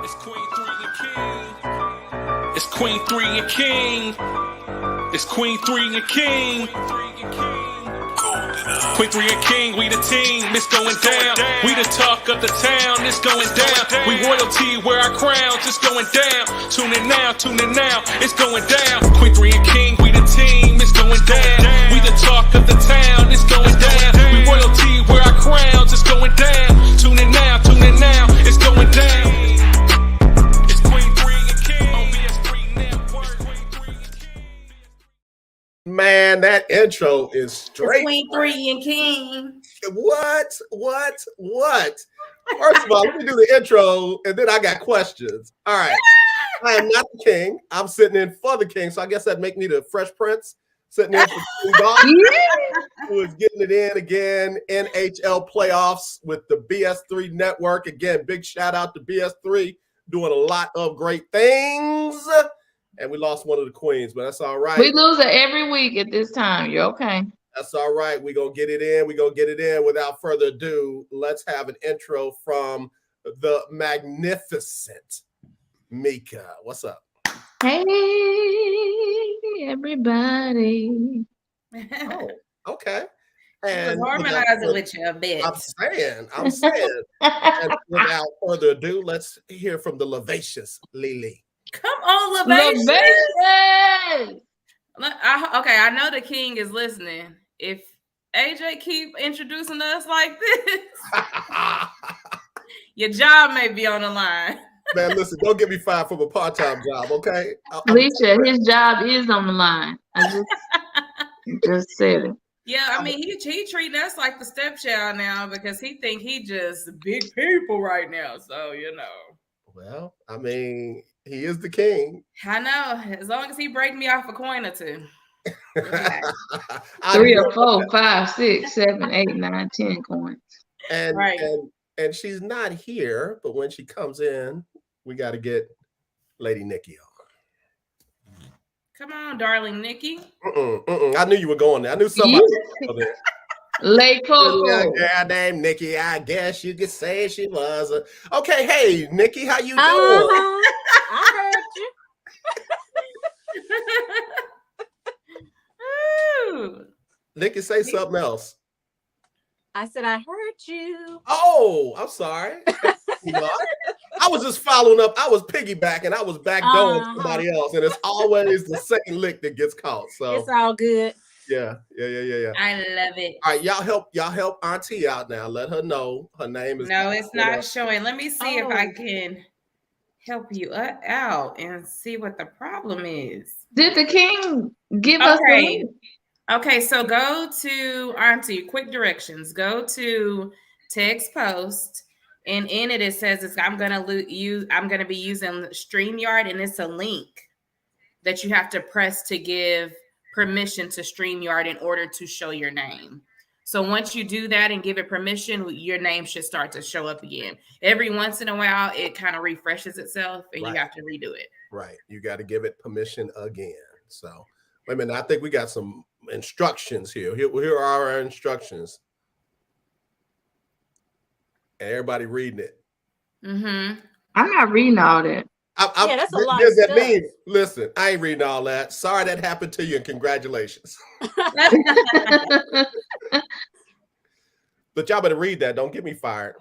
It's Queen 3 and King. It's Queen 3 and King. It's Queen 3 and King. Queen 3 and King, we the team, it's going down. We the talk of the town, it's going down. We royalty, wear our crowns, it's going down. Tune in now, it's going down. Queen 3 and King, we the team, it's going down. We the talk of the town, it's going down. We royalty, wear our crowns, it's going down. Tune in now, it's going down. It's Queen 3 and King on BS3 Network. Man, that intro is straight. Queen 3 and King. What? First of all, let me do the intro, and then I got questions. All right. I am not the king. I'm sitting in for the king, so I guess that'd make me the Fresh Prince, sitting in for King Dog, who is getting it in again. NHL playoffs with the BS3 Network. Again, big shout out to BS3, doing a lot of great things. And we lost one of the queens, but that's all right. We lose it every week at this time. You're okay. That's all right. We're going to get it in. Without further ado, let's have an intro from the magnificent Mika. What's up? Hey, everybody. Oh, okay. And harmonizing with you a bit. I'm saying. And without further ado, let's hear from the lavacious Lily. Come on, Lavacious. Okay, I know the king is listening. If AJ keep introducing us like this, your job may be on the line. Man, listen, don't get me fired from a part-time job, okay? Alicia, his job is on the line. I just said it. Yeah, I mean, he treating us like the stepchild now because he think he just big people right now. So, you know. Well, I mean, he is the king. I know. As long as he break me off a coin or two. 3 or 4, 5, 6, 7, 8, 9, 10 coins. And, right. and she's not here, but when she comes in, we got to get Lady Nikki on. Come on, darling Nikki. I knew you were going there. I knew somebody was there. Lay Coco. Girl named Nikki, I guess you could say she was. Okay, hey, Nikki, how you doing? I heard you. Nikki, say something else. I said, I heard you. Oh, I'm sorry. I was just following up. I was piggybacking. I was backdooring somebody else. And it's always the second lick that gets caught. So it's all good. Yeah. I love it. All right, y'all help Auntie out now. Let her know her name is. No, it's not showing. Let me see if I can help you out and see what the problem is. Did the king give us the link? Okay, so go to Auntie. Quick directions. Go to text post, and in it says I'm gonna be using StreamYard, and it's a link that you have to press to give permission to StreamYard in order to show your name. So once you do that and give it permission, your name should start to show up again. Every once in a while, it kind of refreshes itself and you have to redo it. Right. You got to give it permission again. So wait a minute. I think we got some instructions here. Here are our instructions. And everybody reading it. Mm-hmm. I'm not reading all that. Yeah, that's a lot of stuff. Listen, I ain't reading all that. Sorry that happened to you, and congratulations. But y'all better read that. Don't get me fired.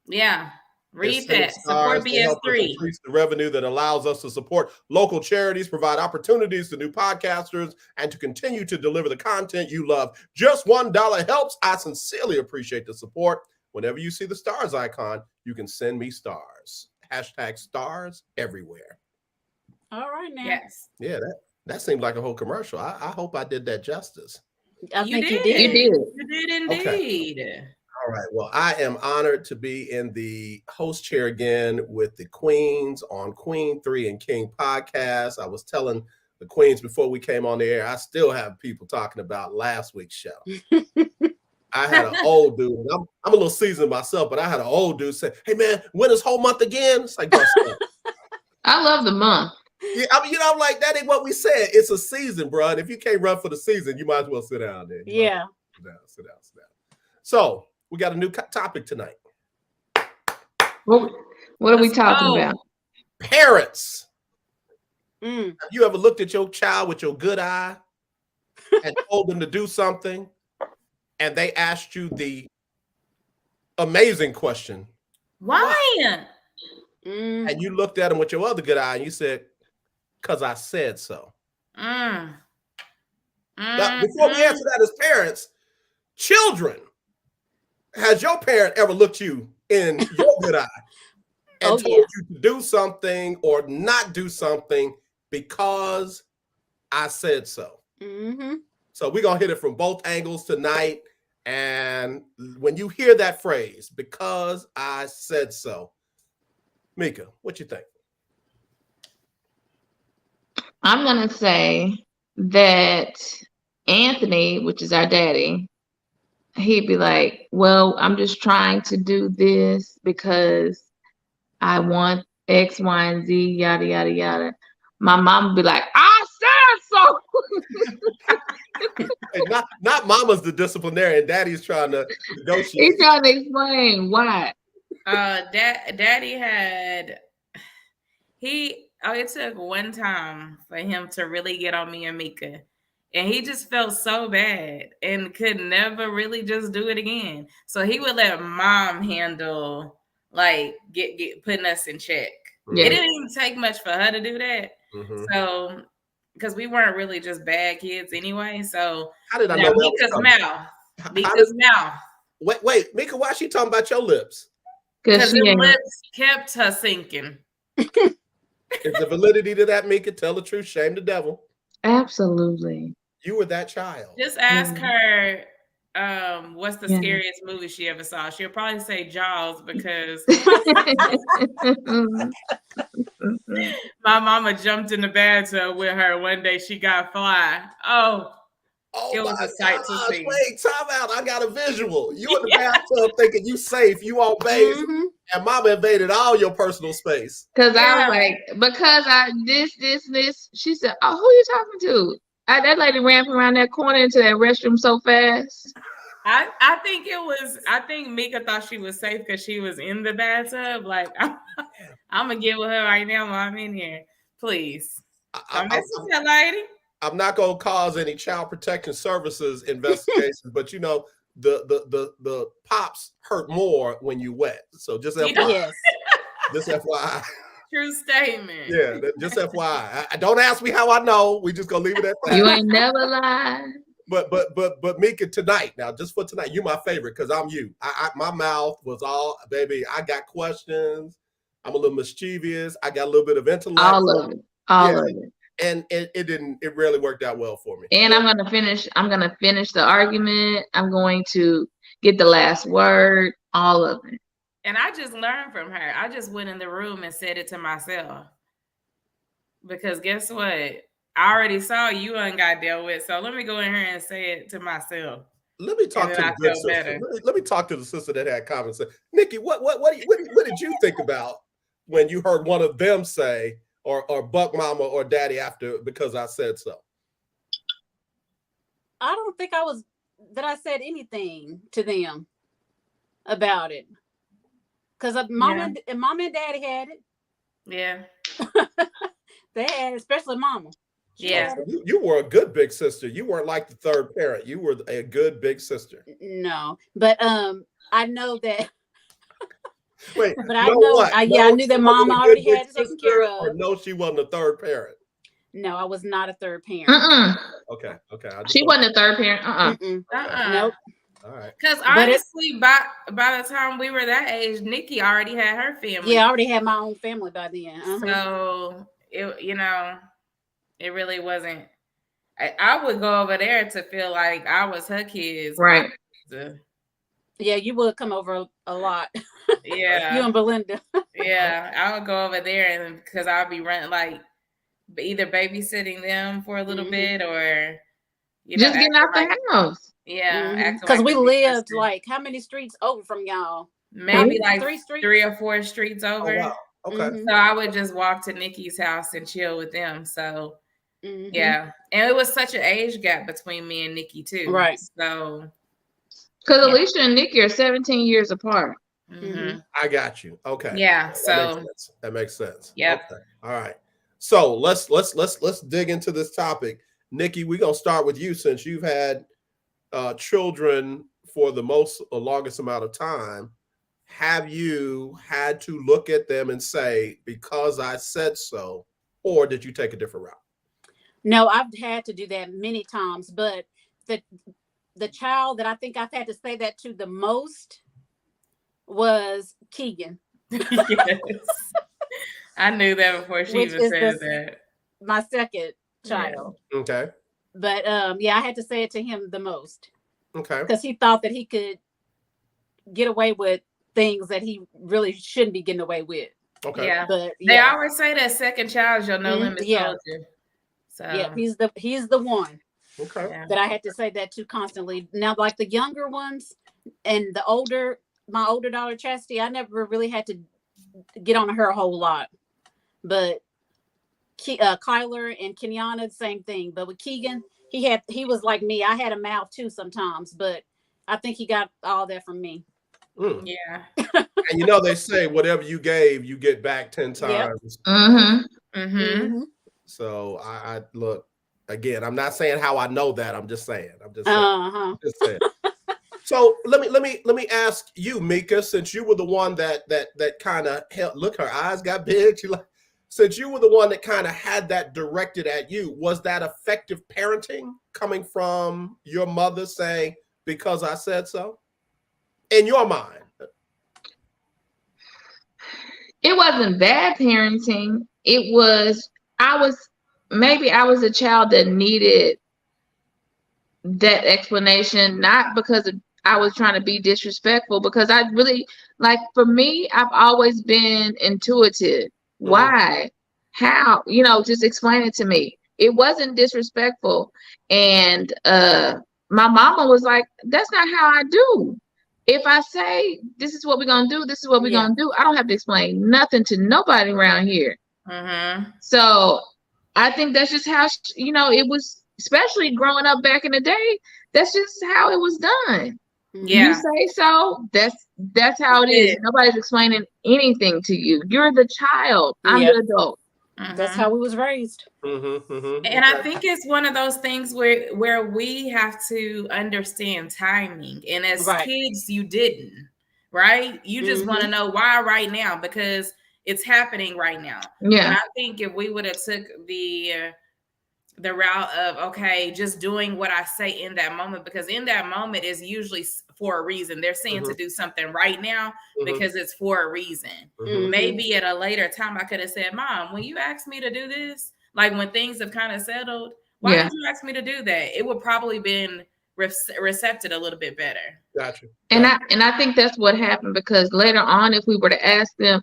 Yeah, read that. Support BS3. Increase the revenue that allows us to support local charities, provide opportunities to new podcasters, and to continue to deliver the content you love. Just $1 helps. I sincerely appreciate the support. Whenever you see the stars icon, you can send me stars. #stars everywhere. All right, now. Yes. Yeah, that seemed like a whole commercial. I hope I did that justice. I think you did. You did indeed. Okay. All right. Well, I am honored to be in the host chair again with the Queens on Queen 3 and King podcast. I was telling the Queens before we came on the air, I still have people talking about last week's show. I had an old dude. I'm a little seasoned myself, but I had an old dude say, "Hey man, when is whole month again?" It's like, I love the month. Yeah, I mean, I'm like, that ain't what we said. It's a season, bro. And if you can't run for the season, you might as well sit down there. Yeah. Sit down. So we got a new topic tonight. What are we talking about? Parents, Mm. have you ever looked at your child with your good eye and told them to do something, and they asked you the amazing question, Why? Mm. and you looked at them with your other good eye and you said, "Because I said so." Mm. Now, before we answer that as parents, children, has your parent ever looked you in your good eye and told you to do something or not do something because I said so? Mm-hmm. So we're going to hit it from both angles tonight. And when you hear that phrase, because I said so, Mika, what you think? I'm gonna say that Anthony, which is our daddy, he'd be like, well, I'm just trying to do this because I want X, Y, and Z, yada, yada, yada. My mom would be like, I said so. Hey, not mama's the disciplinarian. Daddy's trying to negotiate. He's trying to explain why. Daddy had it took one time for him to really get on me and Mika. And he just felt so bad and could never really just do it again. So he would let mom handle like get putting us in check. Yeah. It didn't even take much for her to do that. Mm-hmm. So because we weren't really just bad kids anyway. So how did I know Mika's mouth? Mika's mouth. Wait, Mika, why is she talking about your lips? Because the lips kept her sinking. Is the validity to that, Mika? Tell the truth, shame the devil. Absolutely. You were that child. Just ask her what's the scariest movie she ever saw. She'll probably say Jaws because my mama jumped in the bathtub with her one day. She got fly. It was a sight to see. Wait, time out. I got a visual. You in the bathtub thinking you safe, you on base, and mama invaded all your personal space. Because I was like, because I this. She said, oh, who you talking to? That lady ran from around that corner into that restroom so fast. I think Mika thought she was safe because she was in the bathtub. Like, I'm gonna get with her right now while I'm in here. Please. Don't mess with that lady. I'm not gonna cause any child protection services investigations, but you know, the pops hurt more when you wet. So just FYI. Yes. Just FYI. True statement. Yeah, just FYI. Don't ask me how I know. We just gonna leave it at that. You ain't never lied. But Mika, tonight, now just for tonight, you my favorite because I'm you. My mouth was all, baby. I got questions. I'm a little mischievous. I got a little bit of intellect. All of it. All of it. And it really worked out well for me. And I'm gonna finish the argument. I'm going to get the last word, all of it. And I just learned from her. I just went in the room and said it to myself. Because guess what? I already saw you and got dealt with. So let me go in here and say it to myself. Let me talk to the good sister. Let me talk to the sister that had comments. Nikki, what did you think about when you heard one of them say or buck mama or daddy after because I said so? I don't think I said anything to them about it. Because mom and daddy had it. Yeah. They had it, especially mama. Yeah. You were a good big sister. You weren't like the third parent. You were a good big sister. No, but I know that. Wait, but I know. I knew that mom already had it taken care of. Or no, she wasn't a third parent. No, I was not a third parent. Okay. She wasn't a third parent. Nope. All right. Because honestly, by the time we were that age, Nikki already had her family. Yeah, I already had my own family by then. So it really wasn't. I would go over there to feel like I was her kids. Right. Yeah, you would come over a lot. Yeah. You and Belinda. Yeah, I would go over there and because I'll be running like either babysitting them for a little bit or just getting out the house. Yeah, because we lived like how many streets over from y'all? Maybe like 3 or 4 streets over. Oh, wow. Okay. So I would just walk to Nikki's house and chill with them. So yeah, and it was such an age gap between me and Nikki too. Right. So because Alicia and Nikki are 17 years apart. Mhm. I got you. Okay. Yeah. That So makes sense. That makes sense. Yep. Okay. All right. So let's dig into this topic. Nikki, we're gonna start with you since you've had children for the longest amount of time. Have you had to look at them and say, because I said so, or did you take a different route? No, I've had to do that many times, but the child that I think I've had to say that to the most was Keegan. yes. I knew that before she Which even is said that. my second child. Okay. But yeah, I had to say it to him the most Okay. because he thought that he could get away with things that he really shouldn't be getting away with. Okay. Yeah. But They yeah, always say that second child, your no limit yeah. soldier. So yeah, he's the one Okay. yeah. that I had to say that to constantly. Now, like the younger ones and my older daughter Chastity, I never really had to get on her a whole lot. But Kyler and Kenyana, same thing. But with Keegan, he was like me. I had a mouth too sometimes, but I think he got all that from me. Yeah. And you know they say whatever you gave, you get back 10 times. Mm-hmm. So I look again. I'm not saying how I know that. I'm just saying. Just saying. So let me ask you, Mika, since you were the one that kind of helped. Look, her eyes got big. Since you were the one that kind of had that directed at you, was that effective parenting coming from your mother saying, because I said so? In your mind? It wasn't bad parenting. I was a child that needed that explanation, not because I was trying to be disrespectful, because I really, like, for me, I've always been intuitive. Why? How? Just explain it to me. It wasn't disrespectful. And my mama was like, that's not how I do. If I say, this is what we're going to do, this is what we're going to do, I don't have to explain nothing to nobody around here. So I think that's just how, it was, especially growing up back in the day. That's just how it was done. Yeah. You say so, that's how it is. Nobody's explaining anything to you. You're the child. I'm the adult. That's how we was raised. And I think it's one of those things where we have to understand timing. And as kids, you didn't, right? You just want to know why right now, because it's happening right now. Yeah. And I think if we would have took the route of, okay, just doing what I say in that moment, because in that moment is usually for a reason. They're saying to do something right now because it's for a reason. Maybe at a later time I could have said, Mom, when you asked me to do this, like when things have kind of settled, why did you ask me to do that? It would probably been recepted a little bit better. Gotcha. And I think that's what happened, because later on, if we were to ask them,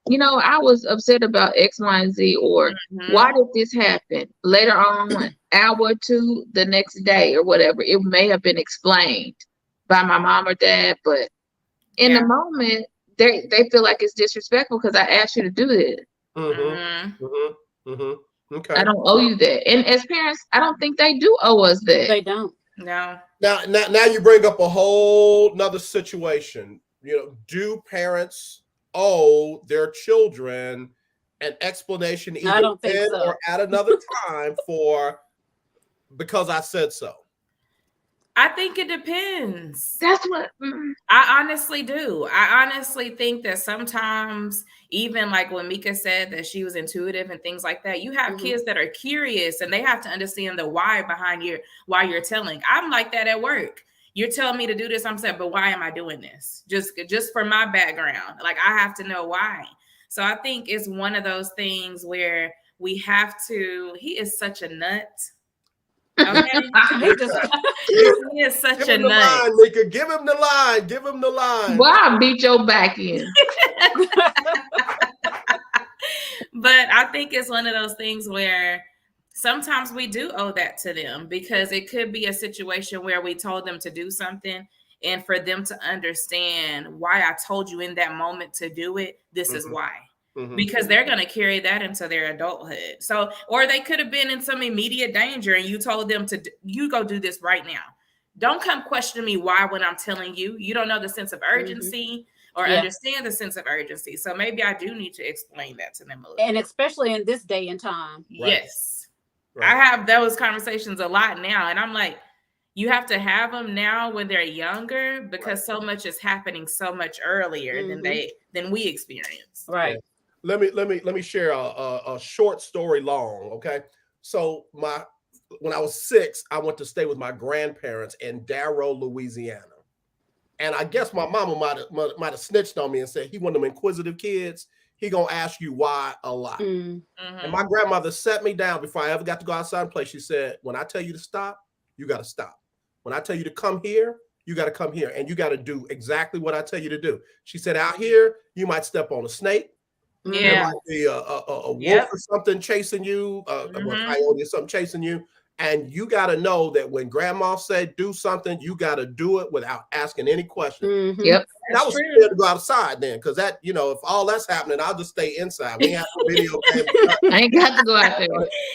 I was upset about X, Y, and Z, or why did this happen? Later on, an hour or two, the next day or whatever, it may have been explained by my mom or dad, but in the moment, they feel like it's disrespectful because I asked you to do this. Okay. I don't owe you that. And as parents, I don't think they do owe us that. They don't. No. Now you bring up a whole nother situation. Do parents owe their children an explanation either then or at another time for because I said so? I think it depends. That's what I honestly do. I honestly think that sometimes, even like when Mika said that she was intuitive and things like that, you have kids that are curious and they have to understand the why behind why you're telling. I'm like that at work. You're telling me to do this. I'm saying, but why am I doing this? Just for my background. Like, I have to know why. So I think it's one of those things where we have to, he is such a nut. Okay. He is such a nut. Nika. Give him the line. Give him the line. Well, I'll beat your back in. But I think it's one of those things where sometimes we do owe that to them, because it could be a situation where we told them to do something, and for them to understand why I told you in that moment to do it, this is why. Because they're going to carry that into their adulthood. So, or they could have been in some immediate danger and you told them you go do this right now. Don't come question me why when I'm telling you. You don't know the sense of urgency. or Yeah. understand the sense of urgency. So maybe I do need to explain that to them a little And bit. especially in this day and time. Yes. Right. I have those conversations a lot now. And I'm like, you have to have them now when they're younger because so much is happening so much earlier than we experience. Right. Let me share a short story long. Okay. So when I was 6, I went to stay with my grandparents in Darrow, Louisiana. And I guess my mama might have snitched on me and said he one of them inquisitive kids. He gonna ask you why a lot. Mm. And my grandmother set me down before I ever got to go outside and play. She said, when I tell you to stop, you got to stop. When I tell you to come here, you got to come here. And you got to do exactly what I tell you to do. She said, out here, you might step on a snake. There Yeah. might be a wolf or something chasing you, a coyote or something chasing you. And you got to know that when grandma said do something, you got to do it without asking any questions. Mhm. Yep. And I was scared to go outside then, because that, if all that's happening, I'll just stay inside. We have a video game. I ain't got to go out there.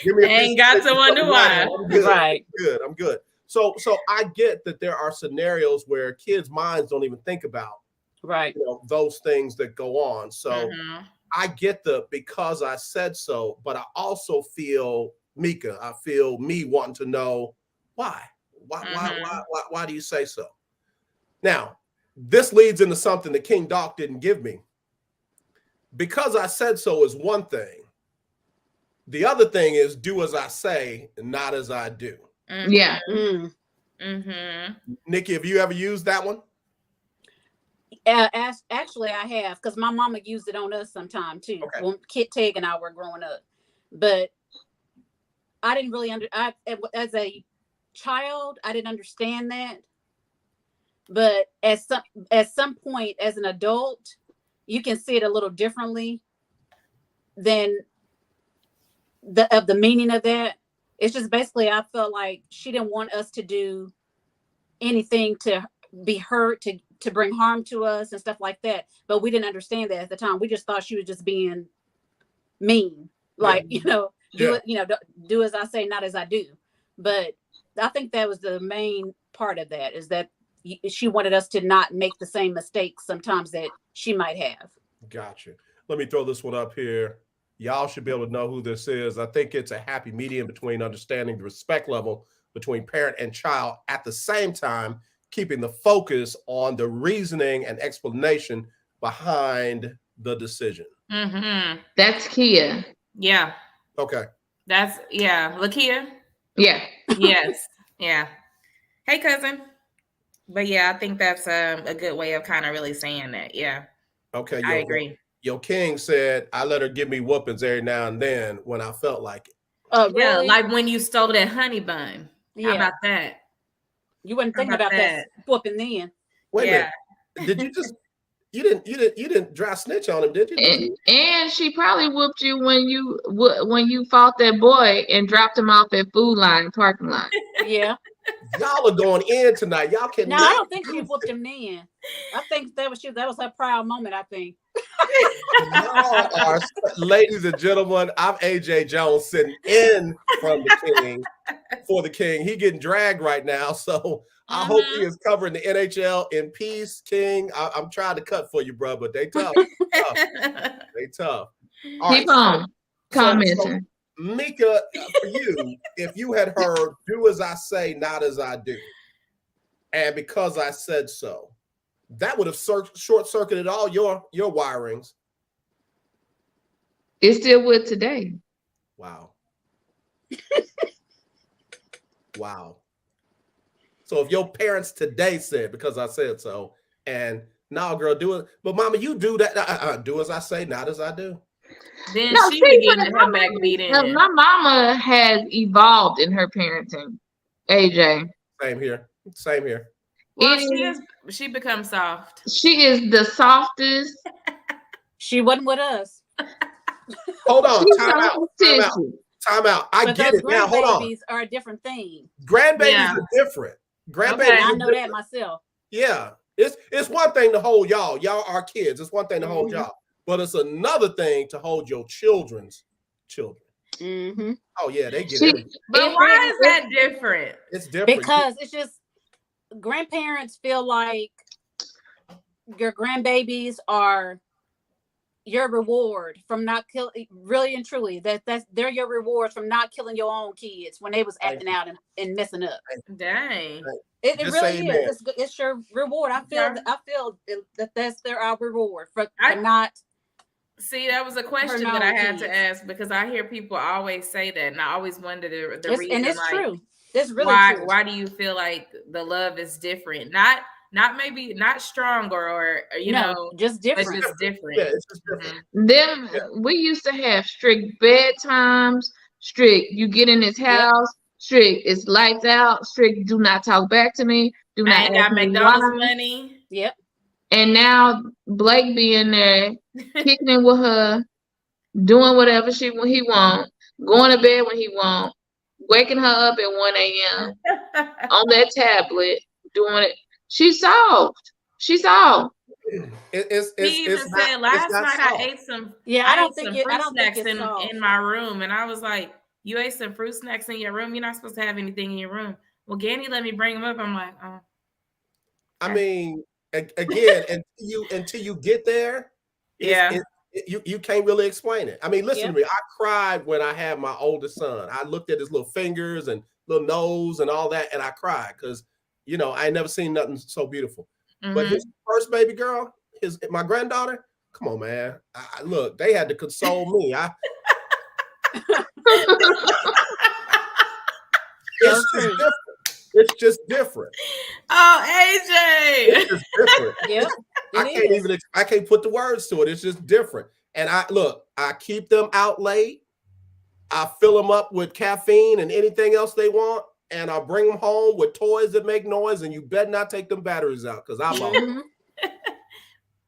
Give me a Ain't piece got of to paper, wonder something why. I'm good. Right. I'm good. So I get that there are scenarios where kids' minds don't even think about Right. those things that go on. So Mhm. I get because I said so, but I also feel Mika. I feel me wanting to know why. Why do you say so? Now, this leads into something that King Doc didn't give me. Because I said so is one thing. The other thing is do as I say, not as I do. Yeah. Mm. Mm-hmm. Nikki, have you ever used that one? Actually, I have, because my mama used it on us sometime too. Okay. When Kit Teg and I were growing up, but I didn't really as a child, I didn't understand that. But at some point, as an adult, you can see it a little differently than the meaning of that. It's just basically, I felt like she didn't want us to do anything to be hurt, to bring harm to us and stuff like that. But we didn't understand that at the time. We just thought she was just being mean, like, do it, do as I say, not as I do. But I think that was the main part of that, is that she wanted us to not make the same mistakes sometimes that she might have. Gotcha. Let me throw this one up here. Y'all should be able to know who this is. I think it's a happy medium between understanding the respect level between parent and child, at the same time keeping the focus on the reasoning and explanation behind the decision. Mm-hmm. That's Kia. Yeah. Okay. That's Lakia. Yeah. Yes. Yeah. Hey, cousin. But yeah, I think that's a good way of kind of really saying that. Yeah. Okay. I agree. Your king said, I let her give me whoopings every now and then when I felt like it. Oh, Yeah, really? like when you stole that honey bun. Yeah. How about that? You weren't thinking about that whooping then. Wait a minute. Did you just you didn't dry snitch on him, did you? And she probably whooped you when you fought that boy and dropped him off at Food Line parking lot. Yeah. Y'all are going in tonight. Y'all can. No, I don't think she whooped him then. I think that was her proud moment, I think. Y'all are, ladies and gentlemen, I'm AJ Jones sitting in from the king for the king. He getting dragged right now, so I hope he is covering the NHL in peace, King. I'm trying to cut for you, bro, but they tough. They tough. All Keep on commenting. So, Mika, for you, if you had heard "do as I say, not as I do," and because I said so, that would have short-circuited all your wirings. It still would today. Wow. Wow. So if your parents today said, because I said so, and now, girl, do it, but mama, you do that. Do as I say, not as I do. Then she would get her back beat in. My mama has evolved in her parenting. AJ. Same here. Same here. Well, she becomes soft. She is the softest. She wasn't with us. Hold on. Time out. I get it now. Hold on. Grandbabies are a different thing. Grandbabies are different. Grandbabies. I know that myself. Yeah. It's one thing to hold y'all. Y'all are kids. It's one thing to hold y'all. But it's another thing to hold your children's children. Mm-hmm. Oh, yeah, they get it. But why is that different? It's different. Because it's just grandparents feel like your grandbabies are your reward from not killing, really and truly, they're your rewards from not killing your own kids when they was acting out and messing up. Dang. It Just really say is. It's your reward. I feel that's our reward for not. See, that was a question that I had to ask because I hear people always say that, and I always wonder the reason. And it's like, true. It's really true. Why do you feel like the love is different? Not maybe not stronger or you know, just different. But just different. Yeah, it's just different. Them we used to have strict bedtimes, strict you get in his house, strict it's lights out, strict do not talk back to me, do not I ain't got McDonald's money. Yep. And now Blake be in there kicking it with her, doing whatever he want, going to bed when he want, waking her up at 1 a.m. on that tablet, doing it. She's solved. She's solved. He even said last night I ate some. Yeah, I don't think fruit snacks in my room, and I was like, "You ate some fruit snacks in your room? You're not supposed to have anything in your room." Well, Ganny let me bring them up. I'm like, oh. I mean, again, until you get there, you can't really explain it. I mean, listen to me. I cried when I had my oldest son. I looked at his little fingers and little nose and all that, and I cried because I ain't never seen nothing so beautiful. Mm-hmm. But his first baby girl, my granddaughter, come on, man. Look, they had to console me. It's just different. Oh, AJ. It's just different. Yep. I can't put the words to it. It's just different. And I keep them out late. I fill them up with caffeine and anything else they want. And I bring them home with toys that make noise. And you better not take them batteries out because I'm out.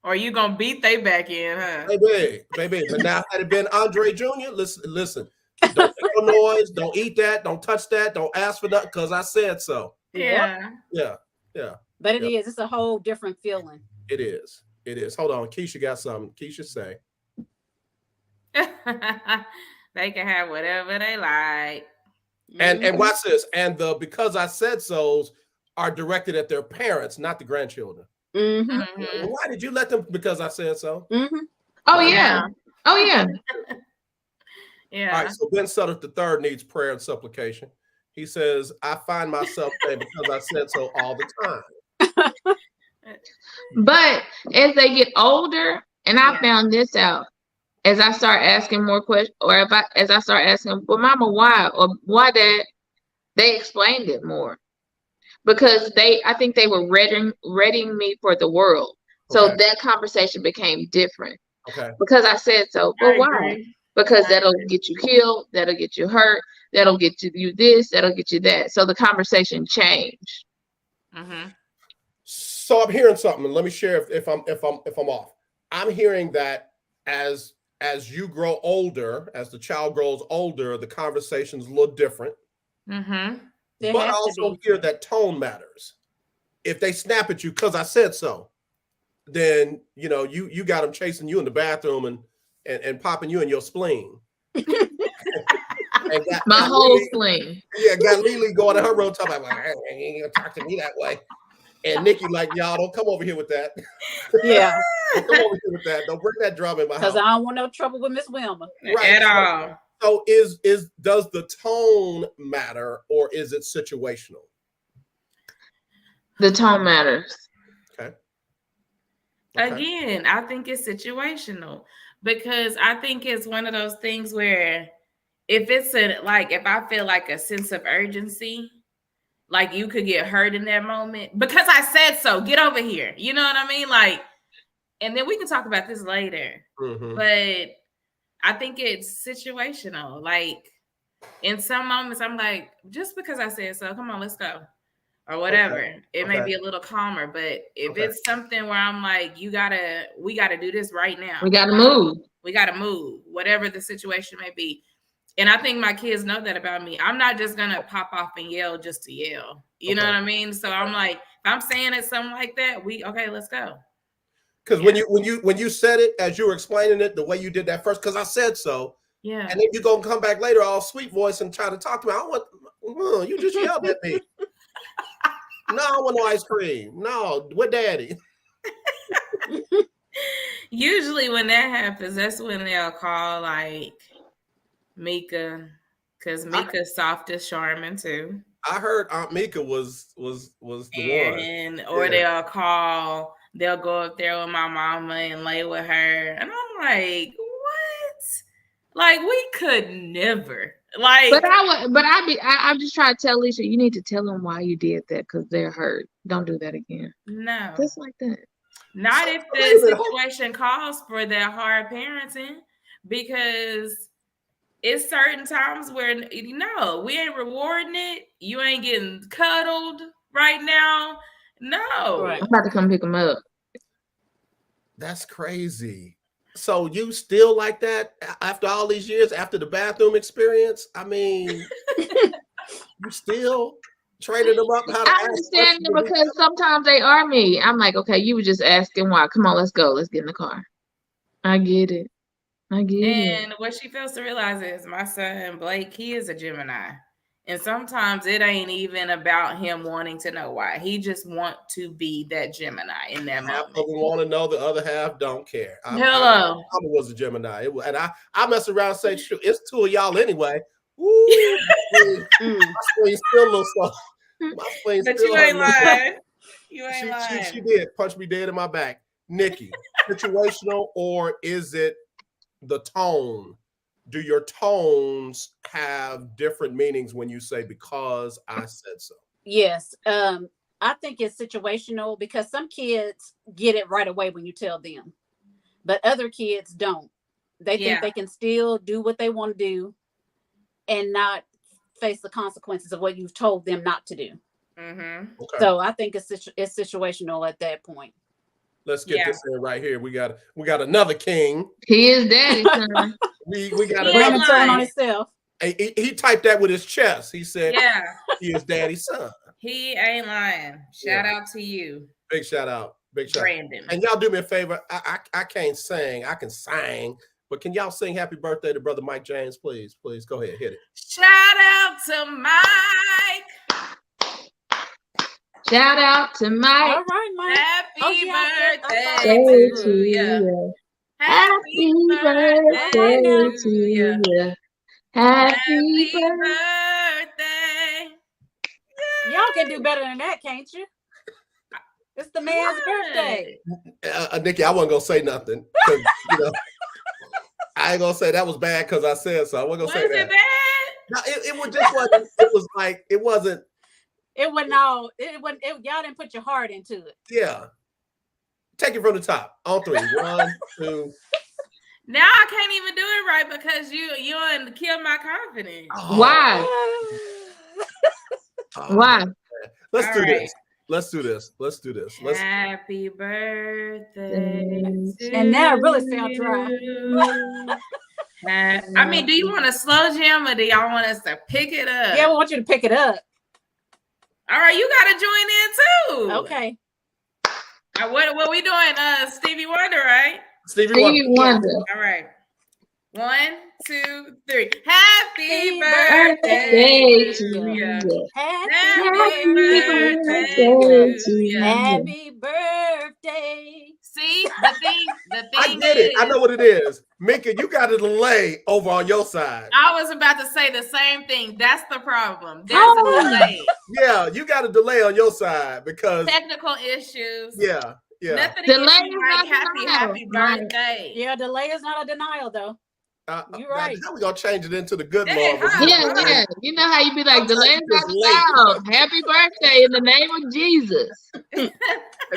Or you gonna beat they back in, huh? Baby. But now had it been Andre Jr., listen. Don't make no noise. Don't eat that. Don't touch that. Don't ask for that because I said so. Yeah. But it is. It's a whole different feeling. It is. Hold on. Keisha got something. Keisha say. They can have whatever they like. And watch this. And the because I said so's are directed at their parents, not the grandchildren. Mm-hmm. Why did you let them? Because I said so. Mm-hmm. Oh yeah. Yeah. All right. So Ben Sutter III needs prayer and supplication. He says, "I find myself saying because I said so all the time." But as they get older, and I found this out as I start asking more questions, or as I start asking, "Well, Mama, why?" or "Why, Dad?" They explained it more because I think they were readying me for the world. So that conversation became different. Okay. Because I said so. But why? Because that'll get you killed. That'll get you hurt. That'll get you this. That'll get you that. So the conversation changed. Mm-hmm. So I'm hearing something. Let me share if I'm off. I'm hearing that as you grow older, as the child grows older, the conversation's a little different. Mm-hmm. But I also hear that tone matters. If they snap at you because I said so, then you got them chasing you in the bathroom and popping you in your spleen. My whole spleen. Yeah, got Lily going to her room talking like, "Hey, you ain't gonna talk to me that way." And Nikki like, "Y'all don't come over here with that." Yeah. Don't come over here with that. Don't bring that drama in my house. Because I don't want no trouble with Miss Wilma. Right. At all. So does the tone matter or is it situational? The tone matters. Okay. Again, I think it's situational because I think it's one of those things where if I feel like a sense of urgency, like you could get hurt in that moment because I said so, get over here. You know what I mean? Like, and then we can talk about this later, but I think it's situational. Like in some moments I'm like, just because I said so, come on, let's go. Or whatever. It may be a little calmer, but if it's something where I'm like, we gotta do this right now. We gotta move. We gotta move, whatever the situation may be. And I think my kids know that about me. I'm not just gonna pop off and yell just to yell. You know what I mean? So I'm like, if I'm saying it something like that, let's go. Because when you said it as you were explaining it, the way you did that first, because I said so. Yeah. And then you gonna come back later all sweet voice and try to talk to me. You just yelled at me. No, I want no ice cream. No, with Daddy. Usually when that happens, that's when they'll call like Mika, because Mika's soft as Charmin too. I heard Aunt Mika was the one. And or they'll go up there with my mama and lay with her. And I'm like, what? Like, we could never. Like, I'm just trying to tell Alicia, you need to tell them why you did that because they're hurt. Don't do that again. no. Just like that. Not if the situation calls for that hard parenting, because it's certain times where no, we ain't rewarding it. You ain't getting cuddled right now. No. Right. I'm about to come pick them up. That's crazy. So you still like that after all these years, after the bathroom experience? I mean, you still training them up how to I ask understand it questions? because sometimes they are me. I'm like, okay, you were just asking why. Come on, let's go. Let's get in the car. I get it. And what she fails to realize is my son Blake, he is a Gemini. And sometimes it ain't even about him wanting to know why. He just want to be that Gemini in that Half of moment. them want to know, the other half don't care. Hello. I was a Gemini, and I mess around and say, shoot, it's two of y'all anyway. Ooh, my swing's still a little soft. My swing's But still you ain't hurting. lying. You ain't lying. She did punch me dead in my back. Nikki, situational, or is it the tone? Do your tones have different meanings when you say because I said so? Yes. I think it's situational because some kids get it right away when you tell them, but other kids don't. They think they can still do what they want to do and not face the consequences of what you've told them not to do. Mm-hmm. Okay. So I think it's situational at that point. Let's get this in right here. We got another king. He is daddy, son. We got He another ain't Turn lying. on himself. He typed that with his chest. He said, Yeah, he is daddy's son. he ain't lying. Shout out to you, Big shout out. Big shout out. Brandon. And y'all do me a favor. I can't sing. I can sing. But can y'all sing happy birthday to brother Mike James, please? Please go ahead. Hit it. Shout out to Mike. Shout out to Mike. All right, Mike. Happy birthday Say to to you. you. Happy birthday to you. Happy Happy birthday. birthday. Y'all can do better than that, can't you? It's the man's birthday. Nikki, I wasn't gonna say nothing. 'Cause, I ain't gonna say that was bad because I said so. I wasn't Was gonna say it that. bad? No, it was just wasn't. It was like it wasn't. It wasn't all. It wasn't. Y'all didn't put your heart into it. Yeah. Take it from the top. On three. 1, 2. Now I can't even do it right because you killed my confidence. Oh, Why? oh, Why? Let's All do right. this. Let's do this. Let's do this. Let's. Happy birthday. And now it really sounds dry. I mean, do you want a slow jam or do y'all want us to pick it up? Yeah, we want you to pick it up. All right, you gotta join in too. Okay. What we doing? Stevie Wonder, right? Stevie Stevie Wonder. Wonder. All right. 1, 2, 3. Happy Happy birthday Birthday to to you. you. Happy Happy birthday. birthday to to you. you. Happy birthday. See, the I thing get is, it. I know what it is. Mika, you got a delay over on your side. I was about to say the same thing. That's the problem. There's Oh. a delay. Yeah, you got a delay on your side because Technical issues. yeah. Nothing Delay against you, is Mike. not Happy denial. Right. birthday. Yeah, delay is not a denial, though. You're right. How we gonna change it into the good Hey, Lord? huh? Yeah. You know how you be like, Sometimes delay it's not late. allowed. Happy birthday in the name of Jesus. And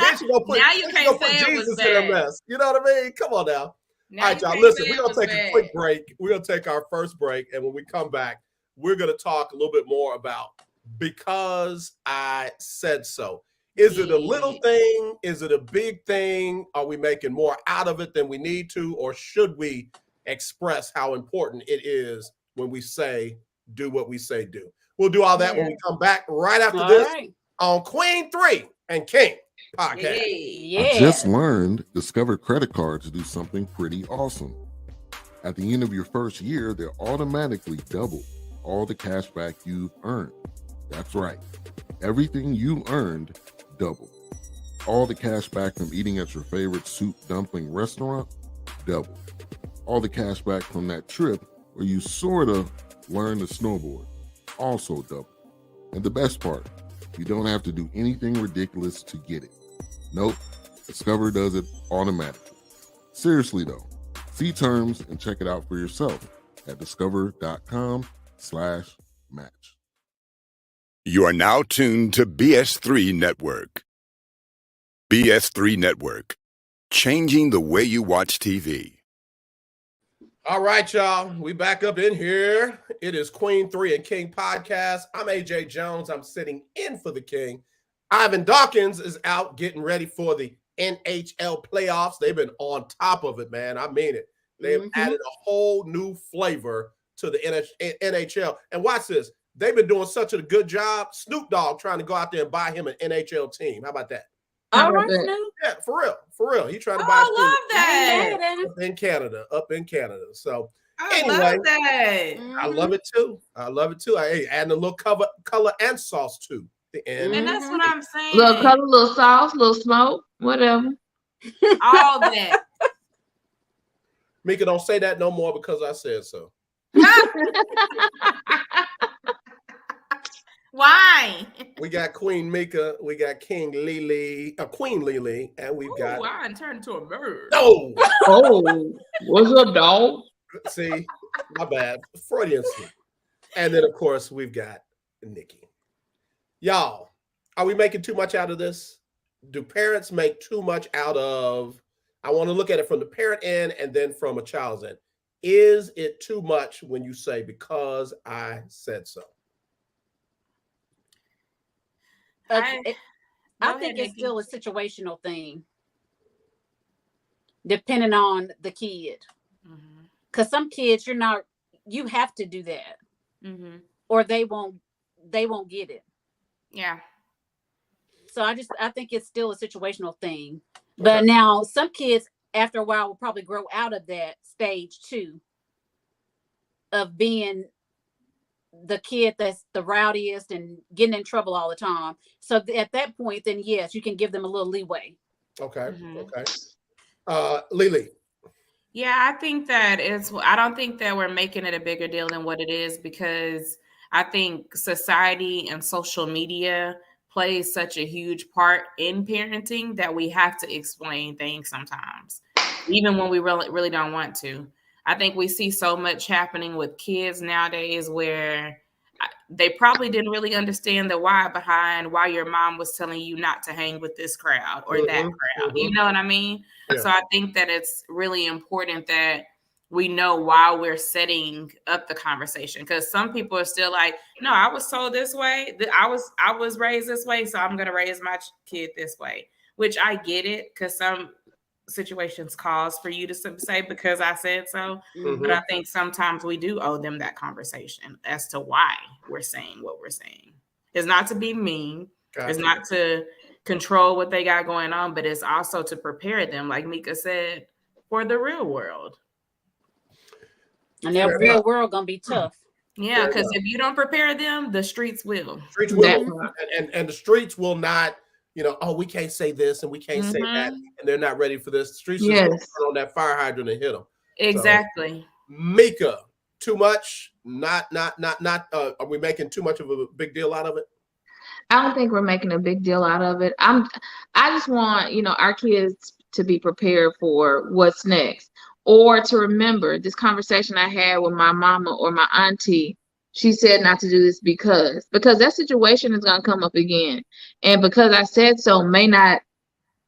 then she gonna put, Now you then she can't gonna put say it was Jesus in her bad. mess. You know what I mean? Come on now. Now All right, you y'all. can't Listen, say we're it gonna was take a bad. quick break. We're gonna take our first break, and when we come back, we're gonna talk a little bit more about because I said so. Is it a little thing? Is it a big thing? Are we making more out of it than we need to, or should we express how important it is when we say do what we say do? We'll do all that when we come back right after All this right. on Queen 3 and King podcast. Yeah. I just learned Discover credit cards do something pretty awesome. At the end of your first year, they'll automatically double all the cash back you've earned. That's right. Everything you earned, double. All the cash back from eating at your favorite soup dumpling restaurant, double. All the cash back from that trip where you sort of learned to snowboard, also double. And the best part, you don't have to do anything ridiculous to get it. Nope, Discover does it automatically. Seriously though, see terms and check it out for yourself at discover.com/match. You are now tuned to BS3 Network. BS3 Network, changing the way you watch TV. All right, y'all. We back up in here. It is Queen 3 and King podcast. I'm AJ Jones. I'm sitting in for the King. Ivan Dawkins is out getting ready for the NHL playoffs. They've been on top of it, man. I mean it. They've added a whole new flavor to the NHL. And watch this. They've been doing such a good job. Snoop Dogg trying to go out there and buy him an NHL team. How about that? All right, Snoop. Yeah, for real. He trying to buy I love that. up in Canada. So I anyway, love that. I love it too. Hey, adding a little color and sauce too. The end. And that's what I'm saying. Little color, little sauce, little smoke, whatever. All that. Mika, don't say that no more because I said so. Why? We got Queen Mika, we got Queen Lily, and we've got Lion turned into a bird. no. Oh, what's up, dog? See, my bad, Freudian slip. And then of course we've got Nikki. Y'all, are we making too much out of this? Do parents make too much out of? I want to look at it from the parent end and then from a child's end. Is it too much when you say because I said so? I think it's still a situational thing, depending on the kid. Because some kids, you have to do that, or they won't get it. Yeah. So I think it's still a situational thing. But now some kids, after a while, will probably grow out of that stage too, of being the kid that's the rowdiest and getting in trouble all the time. So at that point, then yes, you can give them a little leeway. Okay. Lily. Yeah, I think that I don't think that we're making it a bigger deal than what it is, because I think society and social media plays such a huge part in parenting that we have to explain things sometimes, even when we really don't want to. I think we see so much happening with kids nowadays where they probably didn't really understand the why behind why your mom was telling you not to hang with this crowd or that crowd. You know what I mean? Yeah. So I think that it's really important that we know why we're setting up the conversation, because some people are still like, no, I was told this way. I was raised this way, so I'm going to raise my kid this way, which I get it, because some situations cause for you to say because I said so. But I think sometimes we do owe them that conversation as to why we're saying what we're saying. It's not to be mean. It's not to control what they got going on, but it's also to prepare them, like Mika said, for the real world. And that real world gonna be tough. Yeah, because if you don't prepare them, the streets will. Streets will, and the streets will not. Oh, we can't say this and we can't say that, and they're not ready for this. The streets just turn on that fire hydrant and hit them. Exactly. So, Mika, too much? Not. Are we making too much of a big deal out of it? I don't think we're making a big deal out of it. I just want, our kids to be prepared for what's next, or to remember this conversation I had with my mama or my auntie. She said not to do this because that situation is going to come up again. And because I said so may not,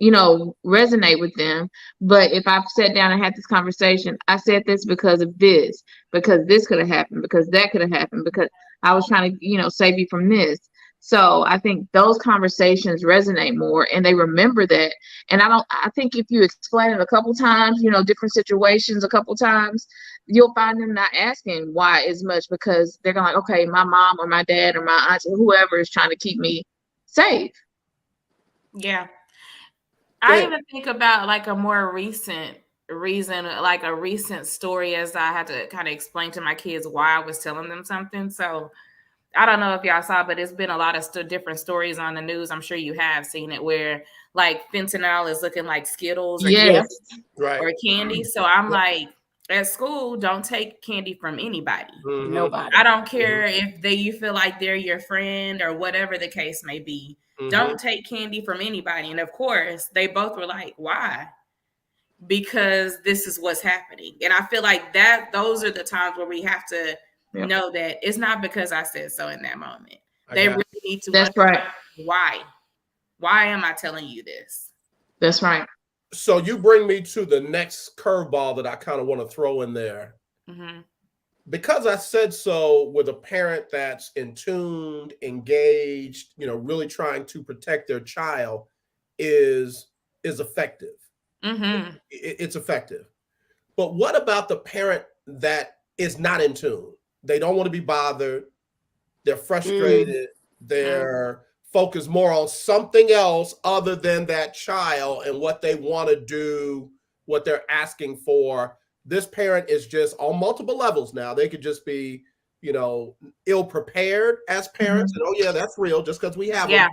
resonate with them. But if I've sat down and had this conversation, I said this because of this, because this could have happened, because that could have happened, because I was trying to, save you from this. So I think those conversations resonate more and they remember that. And I think if you explain it a couple times, different situations a couple times, you'll find them not asking why as much, because they're going like, okay, my mom or my dad or my aunt or whoever is trying to keep me safe. Yeah. I even think about like a more recent reason, like a recent story, as I had to kind of explain to my kids why I was telling them something. So I don't know if y'all saw, but it's been a lot of different stories on the news. I'm sure you have seen it where like fentanyl is looking like Skittles or, Yes. Right. or candy. So I'm like, at school, don't take candy from anybody. Mhm. Nobody. I don't care if you feel like they're your friend or whatever the case may be. Mhm. Don't take candy from anybody. And of course, they both were like, why? Because this is what's happening. And I feel like that those are the times where we have to Yep. know that it's not because I said so in that moment. I They got really need to That's right. why. Why am I telling you this? That's right. So you bring me to the next curveball that I kind of want to throw in there. Mm-hmm. Because I said so with a parent that's in tuned, engaged, really trying to protect their child is effective. Mm-hmm. It's effective. But what about the parent that is not in tune? They don't want to be bothered. They're frustrated. They're focused more on something else other than that child and what they want to do, what they're asking for. This parent is just on multiple levels now. They could just be, ill prepared as parents. And, oh, yeah, that's real. Just because we have them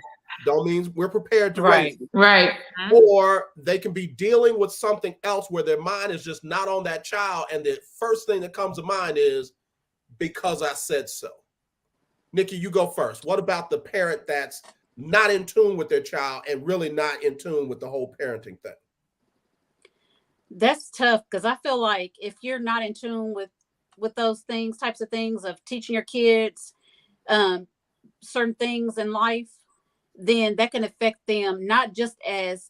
don't mean we're prepared to raise them. Right. Or they can be dealing with something else where their mind is just not on that child. And the first thing that comes to mind is because I said so. Nikki, you go first. What about the parent that's not in tune with their child and really not in tune with the whole parenting thing? That's tough because I feel like if you're not in tune with those types of things of teaching your kids certain things in life, then that can affect them not just as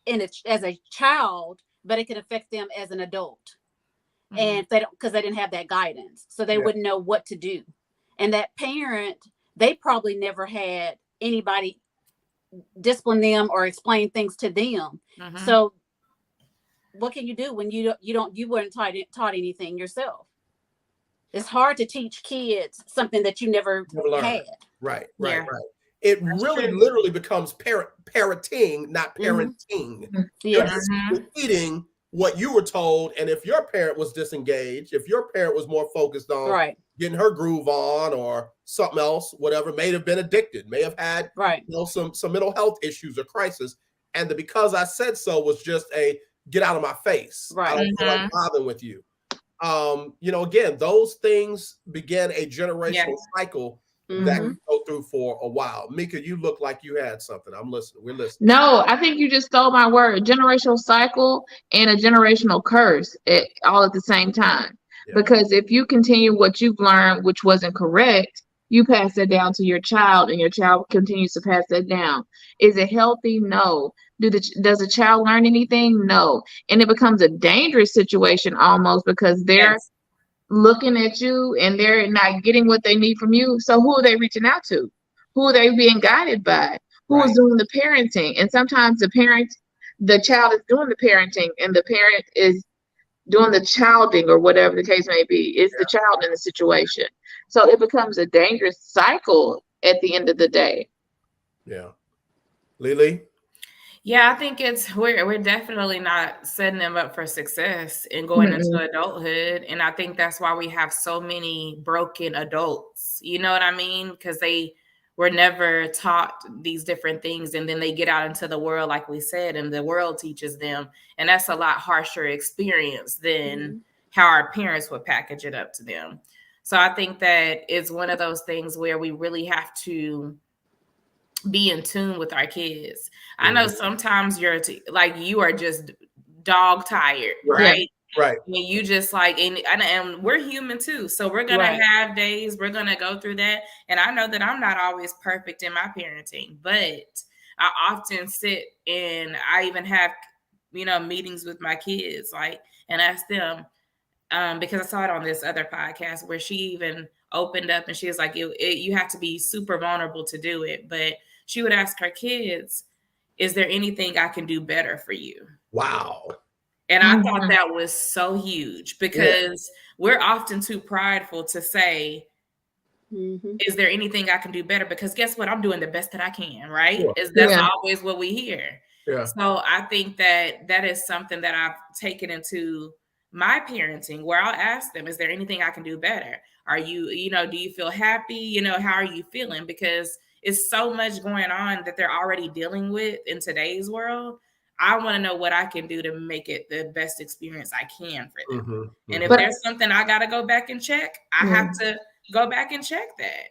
a child, but it can affect them as an adult. Mm-hmm. And if they don't, because they didn't have that guidance, so they wouldn't know what to do. And that parent, they probably never had anybody discipline them or explain things to them. Mm-hmm. So what can you do when you weren't taught anything yourself? It's hard to teach kids something that you never had. Right. It That's really true. literally becomes parenting, not parenting. You're just repeating what you were told. And if your parent was disengaged, if your parent was more focused on getting her groove on or something else, whatever, may have been addicted, may have had some mental health issues or crisis. And the because I said so was just a get out of my face. I don't feel like bothering with you. Again, those things begin a generational cycle that can go through for a while. Mika, you look like you had something. I'm listening. We're listening. No, I think you just stole my word. Generational cycle and a generational curse all at the same time. Yeah. Because if you continue what you've learned, which wasn't correct, you pass that down to your child and your child continues to pass that down. Is it healthy? No. Does a child learn anything? No. And it becomes a dangerous situation almost because they're looking at you and they're not getting what they need from you. So who are they reaching out to? Who are they being guided by? Who is doing the parenting? And sometimes the child is doing the parenting and the parent is doing the childing or whatever the case may be. It's the child in the situation. So it becomes a dangerous cycle at the end of the day. Yeah. Lily? Yeah, I think we're definitely not setting them up for success and going into adulthood. And I think that's why we have so many broken adults. You know what I mean? Because they were never taught these different things. And then they get out into the world, like we said, and the world teaches them. And that's a lot harsher experience than how our parents would package it up to them. So I think that it's one of those things where we really have to be in tune with our kids. I know sometimes you are just dog tired, right? Right. And you just and we're human too. So we're going to have days, we're going to go through that. And I know that I'm not always perfect in my parenting, but I often sit and I even have, meetings with my kids, and ask them, because I saw it on this other podcast where she even opened up and she was like, you have to be super vulnerable to do it. But she would ask her kids, is there anything I can do better for you? Wow. And I thought that was so huge because we're often too prideful to say, is there anything I can do better? Because guess what? I'm doing the best that I can, right? That's always what we hear. Yeah. So I think that is something that I've taken into my parenting, where I'll ask them, is there anything I can do better? Are you, do you feel happy? How are you feeling? Because it's so much going on that they're already dealing with in today's world. I want to know what I can do to make it the best experience I can for them. Mm-hmm. And if But- there's something I got to go back and check, I have to go back and check that.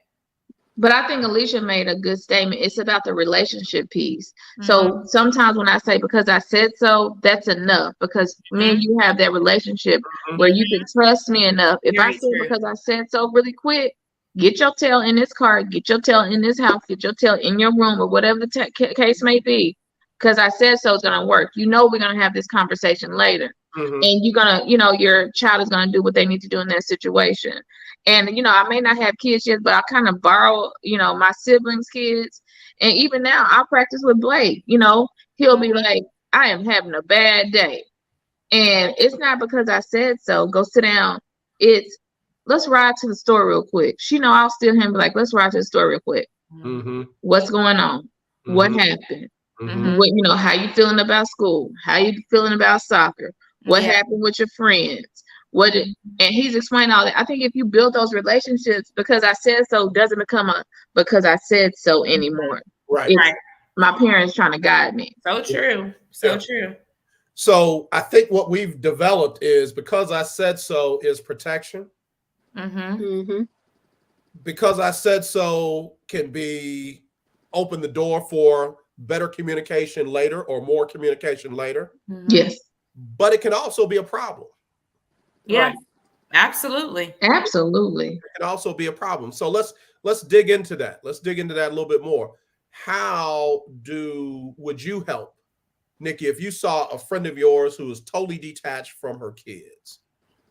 But I think Alicia made a good statement. It's about the relationship piece. So sometimes when I say because I said so, that's enough, because me and you have that relationship where you can trust me enough. If I Very say true. because I said so really quick, get your tail in this car, get your tail in this house, get your tail in your room, or whatever the case may be, because I said so is going to work. We're going to have this conversation later. Mm-hmm. And you're going to, your child is going to do what they need to do in that situation. And, I may not have kids yet, but I kind of borrow, my siblings' kids. And even now, I'll practice with Blake. He'll be like, I am having a bad day. And it's not because I said so. Go sit down. It's, let's ride to the store real quick. I'll steal him and be like, let's ride to the store real quick. Mm-hmm. What's going on? Mm-hmm. What happened? Mm-hmm. What, how you feeling about school? How you feeling about soccer? What happened with your friends? And he's explaining all that. I think if you build those relationships, because I said so doesn't become a because I said so anymore. Right. It's my parents trying to guide me. So true. So true. So I think what we've developed is because I said so is protection. Because I said so can be open the door for better communication later or more communication later. Yes. But it can also be a problem. Yeah. Right. Absolutely. Absolutely. It can also be a problem. So let's dig into that. Let's dig into that a little bit more. How would you help, Nikki, if you saw a friend of yours who is totally detached from her kids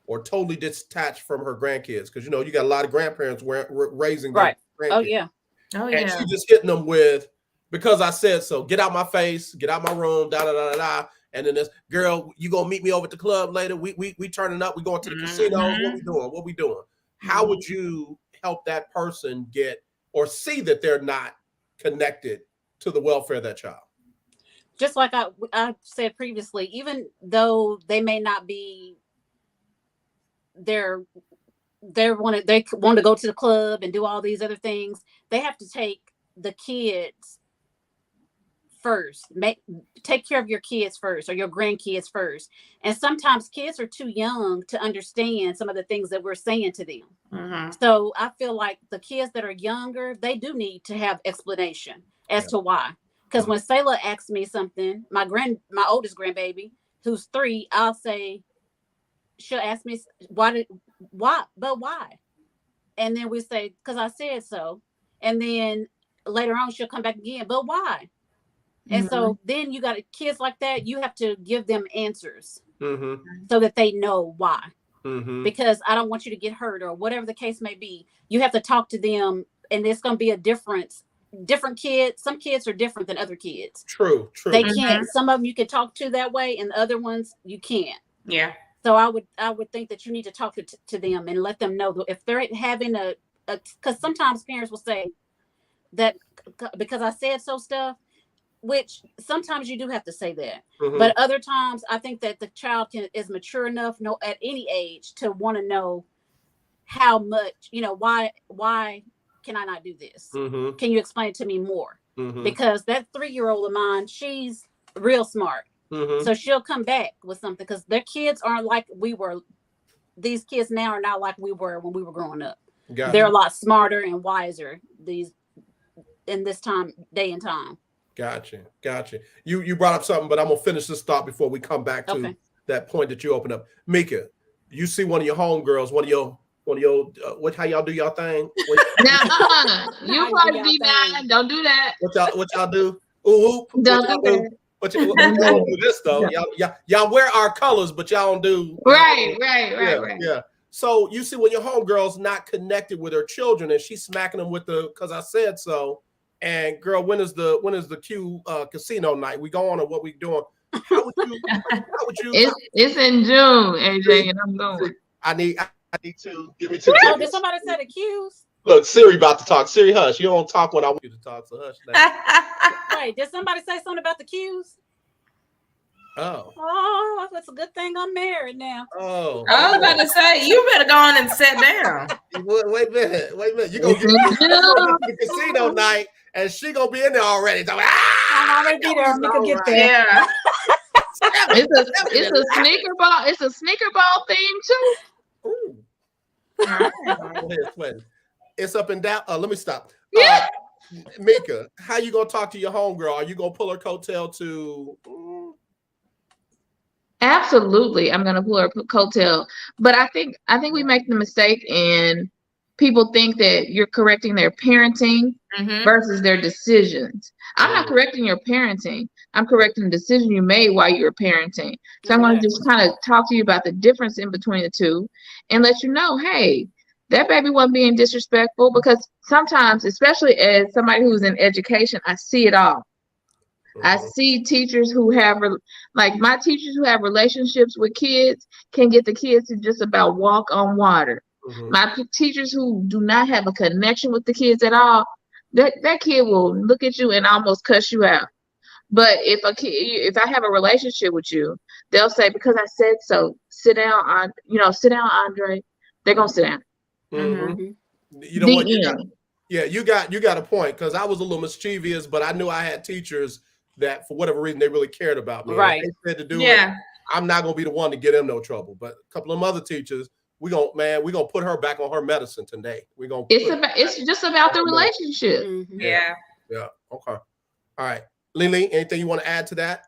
or totally detached from her grandkids? Because you got a lot of grandparents raising their grandkids. Oh yeah. And she just hitting them with, because I said so, get out my face, get out my room, da da da da da. And then this girl, you gonna meet me over at the club later? We turning up. We going to the casinos. What we doing? How would you help that person get or see that they're not connected to the welfare of that child? Just like I said previously, even though they may not be they want to go to the club and do all these other things, they have to take the kids first. Take care of your kids first, or your grandkids first. And sometimes kids are too young to understand some of the things that we're saying to them. So I feel like the kids that are younger, they do need to have explanation as to why. Because when Sayla asks me something, my oldest grandbaby, who's 3, I'll say, she'll ask me why, but why? And then we say, because I said so. And then later on she'll come back again, but why? And so then you got kids like that, you have to give them answers so that they know why. Because I don't want you to get hurt or whatever the case may be. You have to talk to them, and there's going to be a difference. Different kids, some kids are different than other kids. True. They can't, some of them you can talk to that way, and the other ones you can't. Yeah. So I would think that you need to talk to them and let them know if they're having because sometimes parents will say that because I said so stuff, which sometimes you do have to say that. But other times I think that the child is mature enough at any age to want to know how much, why can I not do this? Can you explain it to me more? Because that 3-year-old of mine, she's real smart. So she'll come back with something, because their kids aren't like we were. These kids now are not like we were when we were growing up. They're a lot smarter and wiser in this day and time. Gotcha. You brought up something, but I'm gonna finish this thought before we come back to that point that you opened up. Mika, you see one of your homegirls, one of your how y'all do y'all thing? You probably be mad. Don't do that. What y'all do? Ooh, don't do that. But y'all don't do this though. Y'all wear our colors, but y'all don't do right. Yeah. So you see when your homegirl's not connected with her children and she's smacking them with because I said so. And girl, when is the Q casino night? We go on, or what we doing? How would you? It's in June, AJ, and I'm going. I need to give me 2 Oh, did somebody say the Q's? Look, Siri about to talk. Siri, hush. You don't talk when I want you to talk, so hush now. Right. Did somebody say something about the Q's? Oh, that's a good thing I'm married now. Oh. I was about to say, you better go on and sit down. Wait a minute. You gonna get to the casino night, and she gonna be in there already. So, I'm already be there. We could get there. Yeah. It's a sneaker ball. It's a sneaker ball theme too. Ooh. All right. Go ahead, sweating. It's up and down. Let me stop. Yeah. Mika, how you gonna talk to your homegirl? Are you gonna pull her coattail to? Absolutely, I'm gonna pull her coattail. But I think we make the mistake in people think that you're correcting their parenting Mhm. versus their decisions. I'm not correcting your parenting. I'm correcting the decision you made while you were parenting. So I'm going to just kind of talk to you about the difference in between the two and let you know, hey, that baby wasn't being disrespectful, because sometimes, especially as somebody who's in education, I see it all. I see teachers who have, like my teachers who have relationships with kids can get the kids to just about walk on water. My teachers who do not have a connection with the kids at all, that kid will look at you and almost cuss you out. But if I have a relationship with you, they'll say, because I said so, sit down, sit down, Andre. They're gonna sit down. You know what? You got a point, because I was a little mischievous, but I knew I had teachers that for whatever reason they really cared about me. Right. If they said to do it, I'm not gonna be the one to get them no trouble. But a couple of other teachers, we're gonna put her back on her medicine today. It's just about the relationship. Yeah. Yeah. Okay. All right. Lily, anything you want to add to that?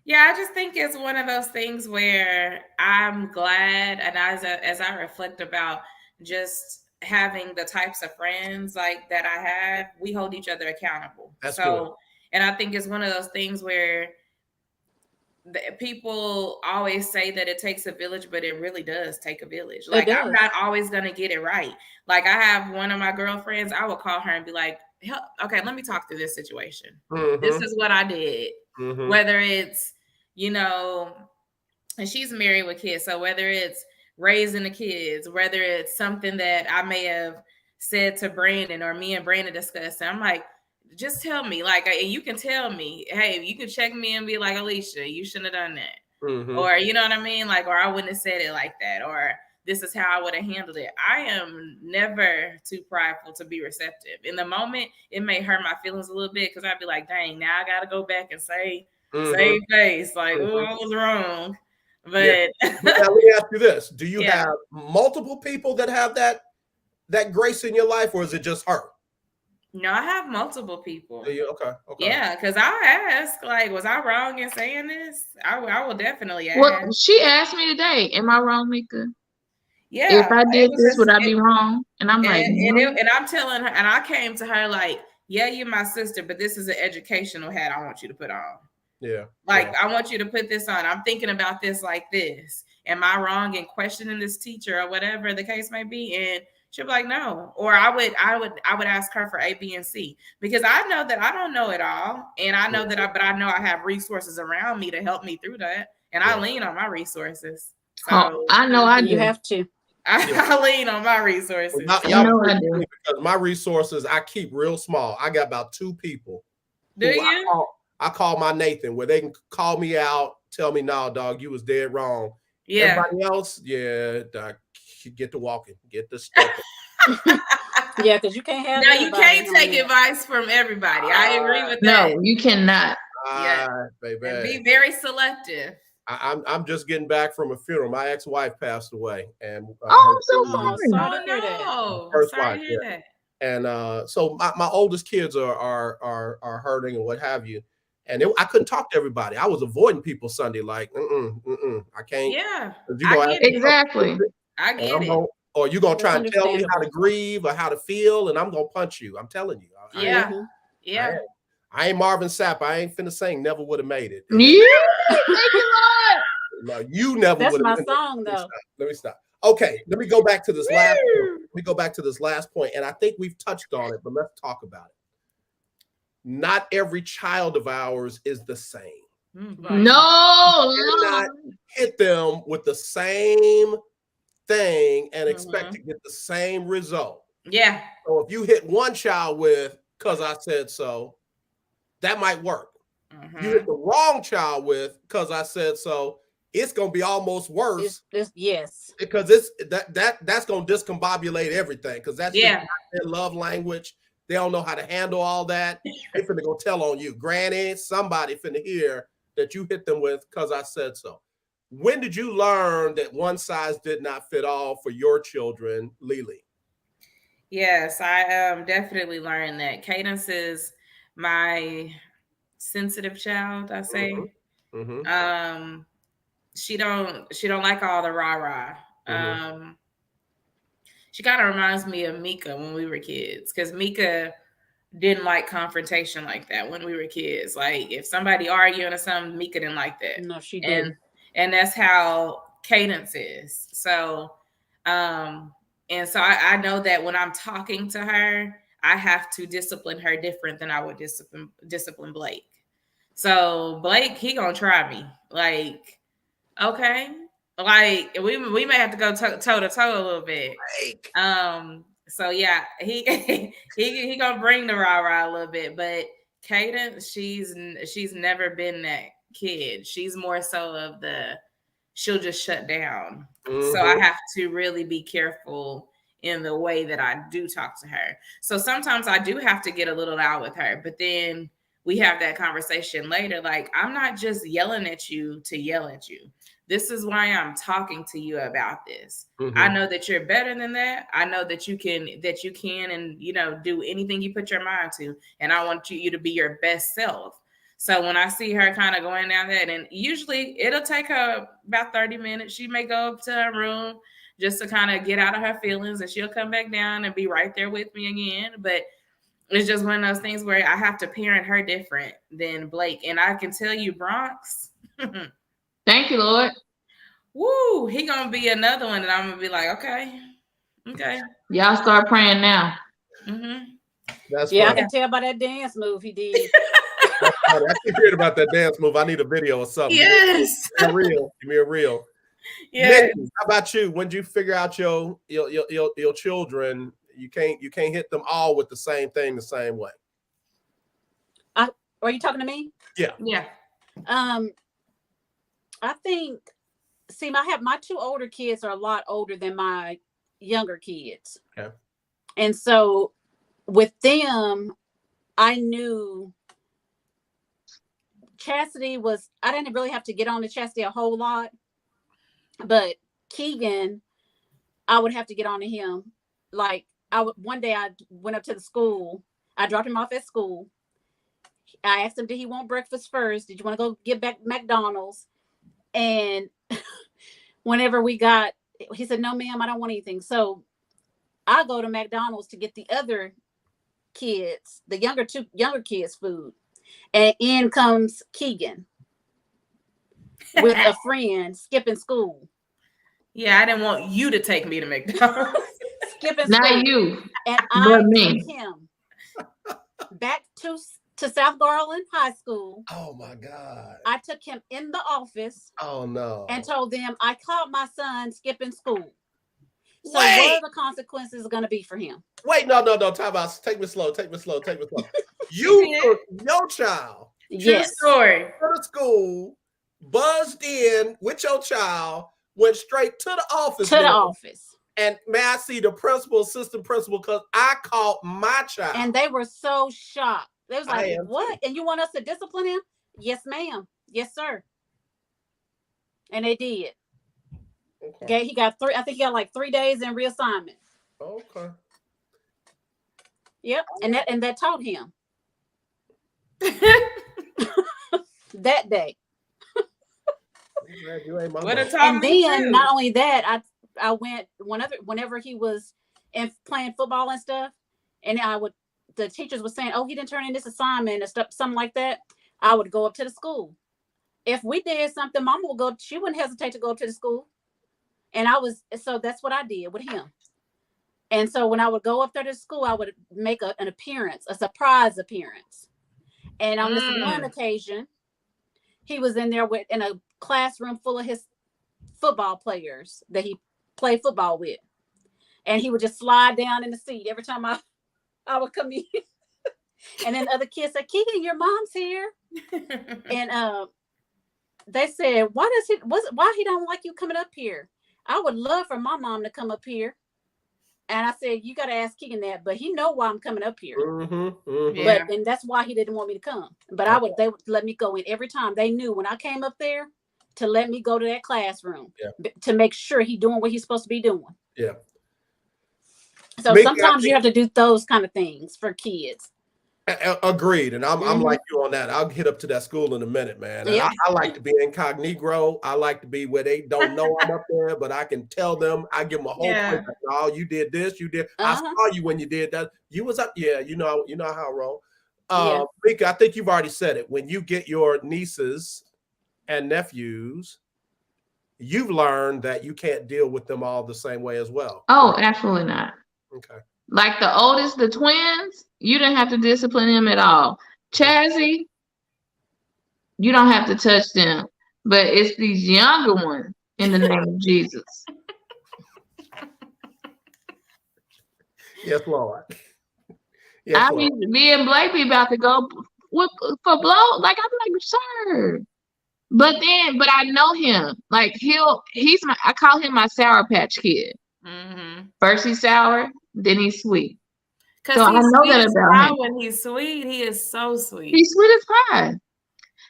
Yeah, I just think it's one of those things where I'm glad, and as I reflect about just having the types of friends like that I have, we hold each other accountable. That's good. And I think it's one of those things where people always say that it takes a village, but it really does take a village. Like, I'm not always going to get it right. Like, I have one of my girlfriends, I will call her and be like, okay, let me talk through this situation. This is what I did. Whether it's, and she's married with kids. So whether it's raising the kids, whether it's something that I may have said to Brandon or me and Brandon discussed, and I'm like, just tell me, like, and you can tell me, hey, you can check me and be like, Alicia, you shouldn't have done that. Or, you know what I mean? Like, or I wouldn't have said it like that. Or this is how I would have handled it. I am never too prideful to be receptive. In the moment, it may hurt my feelings a little bit, because I'd be like, dang, now I got to go back and save face. Like, oh, I was wrong. But now, let me ask you this. Do you have multiple people that have that grace in your life, or is it just her? No, I have multiple people. Okay. Yeah, because I'll ask, like, was I wrong in saying this? I will definitely ask. Well, she asked me today, am I wrong, Mika? Yeah. If I did this, would I be wrong? And I'm like, and I'm telling her, and I came to her like, yeah, you're my sister, but this is an educational hat I want you to put on. Yeah. Like, I want you to put this on. I'm thinking about this like this. Am I wrong in questioning this teacher or whatever the case may be? And she'll be like, no. Or I would ask her for A, B, and C, because I know that I don't know it all. And I know but I know I have resources around me to help me through that. And I lean on my resources. So I know I do. You have to. I lean on my resources. Because my resources I keep real small. I got about 2 people. Do you? I call my Nathan, where they can call me out, tell me, no, dog, you was dead wrong. Yeah. Everybody else, dog, get to walking, get to stepping. Yeah, because you can't have. No, you can't take advice from everybody. I agree with that. No, you cannot. Baby. And be very selective. I'm just getting back from a funeral. My ex-wife passed away, and I'm so sorry. No, first sorry wife, to hear that. And so my oldest kids are hurting and what have you. And I couldn't talk to everybody. I was avoiding people Sunday, like, I can't. Yeah, exactly. I get it. Or you're going to try and tell me how to grieve or how to feel, and I'm going to punch you. I'm telling you. I ain't Marvin Sapp. I ain't finna sing Never Would Have Made It. Yeah, thank you, Lord. No, you never would have. That's my song, though. Let me stop. Okay, let me go back to this last point. Let me go back to this last point, and I think we've touched on it, but let's talk about it. Not every child of ours is the same. No, not hit them with the same thing and expect to get the same result. Yeah. So if you hit one child with "'cause I said so," that might work. you hit the wrong child with because I said so, it's gonna be almost worse. Yes. Because it's that's gonna discombobulate everything because that's just Yeah. not their love language. They don't know how to handle all that. They finna go tell on you. Granny, somebody finna hear that you hit them with because I said so. When did you learn that one size did not fit all for your children, Lily? Yes, I definitely learned that. Cadence is my sensitive child, I say. Mm-hmm. She don't like all the rah-rah. She kind of reminds me of Mika when we were kids, because Mika didn't like confrontation like that when we were kids. Like if somebody arguing or something, Mika didn't like that. No, she didn't. And that's how Cadence is. So and so I know that when I'm talking to her, I have to discipline her different than I would discipline Blake. So Blake, he gonna try me. Like, okay. Like we may have to go toe to toe a little bit. So yeah, he gonna bring the rah-rah a little bit, but Cadence, she's never been that kid. She's more so of she'll just shut down. So I have to really be careful in the way that I do talk to her. So sometimes I do have to get a little loud with her, but then we have that conversation later. Like, I'm not just yelling at you to yell at you. This is why I'm talking to you about this. I know that you're better than that. I know that you can and do anything you put your mind to. And I want you to be your best self. So when I see her kind of going down that, and usually it'll take her about 30 minutes. She may go up to her room just to kind of get out of her feelings, and she'll come back down and be right there with me again. But it's just one of those things where I have to parent her different than Blake. And I can tell you, Bronx. Thank you, Lord. Woo, he gonna be another one that I'm gonna be like, okay. Y'all start praying now. That's I funny. can tell by that dance move he did. I keep hearing about that dance move. I need a video or something. Yes. Give me a reel. Yes. Nikki, how about you? When did you figure out your children? You can't hit them all with the same thing the same way. Are you talking to me? Yeah. I think, my two older kids are a lot older than my younger kids. Okay. And so with them, I knew Chastity I didn't really have to get on to Chastity a whole lot, but Keegan, I would have to get on to him. Like one day I went up to the school. I dropped him off at school. I asked him, did he want breakfast first? Did you want to go get back McDonald's? And whenever he said, no, ma'am, I don't want anything. So I go to McDonald's to get the other kids, the younger kids' food. And in comes Keegan with a friend skipping school. Yeah, I didn't want you to take me to McDonald's. Skipping Not school. you. And I took him back to South Garland High School. Oh my God. I took him in the office. Oh no. And told them I caught my son skipping school. So what are the consequences going to be for him? Wait, no. Time out. Take me slow. You took your child Yes. True story. to the school, buzzed in with your child, went straight to the office. And may I see the principal, assistant principal, because I caught my child. And they were so shocked. They was like, what? And you want us to discipline him? Yes, ma'am. Yes, sir. And they did. Okay. He got I think he got like 3 days in reassignment. Okay. Yep. And that taught him. That day. And then not only that, I went whenever he was playing football and stuff, and the teachers were saying, oh, he didn't turn in this assignment or stuff, something like that. I would go up to the school. If we did something, Mama would go, she wouldn't hesitate to go up to the school. And so that's what I did with him. And so when I would go up there to school, I would make an appearance, a surprise appearance. And on this one occasion, he was in there in a classroom full of his football players that he played football with. And he would just slide down in the seat every time I would come in. And then the other kids said, Keegan, your mom's here. And they said, why he don't like you coming up here? I would love for my mom to come up here. And I said, you got to ask Keegan that, but he know why I'm coming up here. Yeah. But and that's why he didn't want me to come. But they would let me go in every time. They knew when I came up there to let me go to that classroom to make sure he doing what he's supposed to be doing. Yeah. So sometimes you have to do those kind of things for kids. Agreed. And I'm like you on that. I'll hit up to that school in a minute, man. And Yeah. I like to be incognito. I like to be where they don't know I'm up there, but I can tell them. I give them a whole point. Like, oh, you did this, you did. I saw you when you did that. You was up. Yeah, you know how I roll. Mika, I think you've already said it. When you get your nieces and nephews, you've learned that you can't deal with them all the same way as well. Oh, absolutely not. Okay. Like the oldest, the twins, you didn't have to discipline them at all. Chazzy, you don't have to touch them. But it's these younger ones in the name of Jesus. Yes, Lord. I mean, me and Blake be about to go for blow. Like, I'm like, sir. But I know him. Like, I call him my Sour Patch Kid. First he's sour, then he's sweet. So I know that about him. When he's sweet, he is so sweet. He's sweet as pie.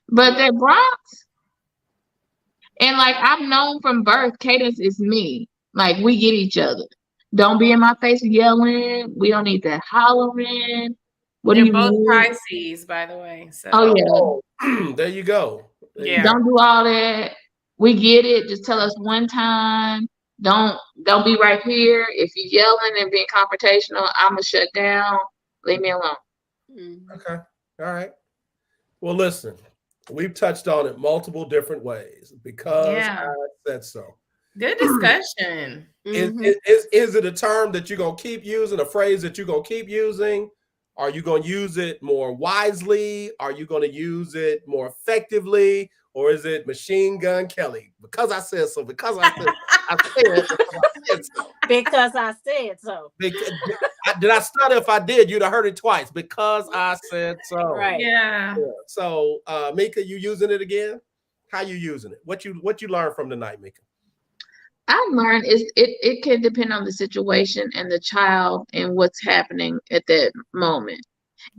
But that Bronx, and like I've known from birth, Cadence is me. Like we get each other. Don't be in my face yelling. We don't need that hollering. What do you both mean? Pisces, by the way. So. Oh yeah. There you go. Don't do all that. We get it. Just tell us one time. Don't be right here. If you're yelling and being confrontational, I'ma shut down. Leave me alone. Okay. All right. Well, listen, we've touched on it multiple different ways because I said so. Good discussion. Is it a term that you're gonna keep using, a phrase that you're gonna keep using? Are you gonna use it more wisely? Are you gonna use it more effectively? Or is it Machine Gun Kelly? Because I said so. Because I said so. Because I said so. Did I stutter? If I did, you'd have heard it twice. Because I said so. Right. Yeah. So, Mika, you using it again? How you using it? What you learned from tonight, Mika? I learned it can depend on the situation and the child and what's happening at that moment.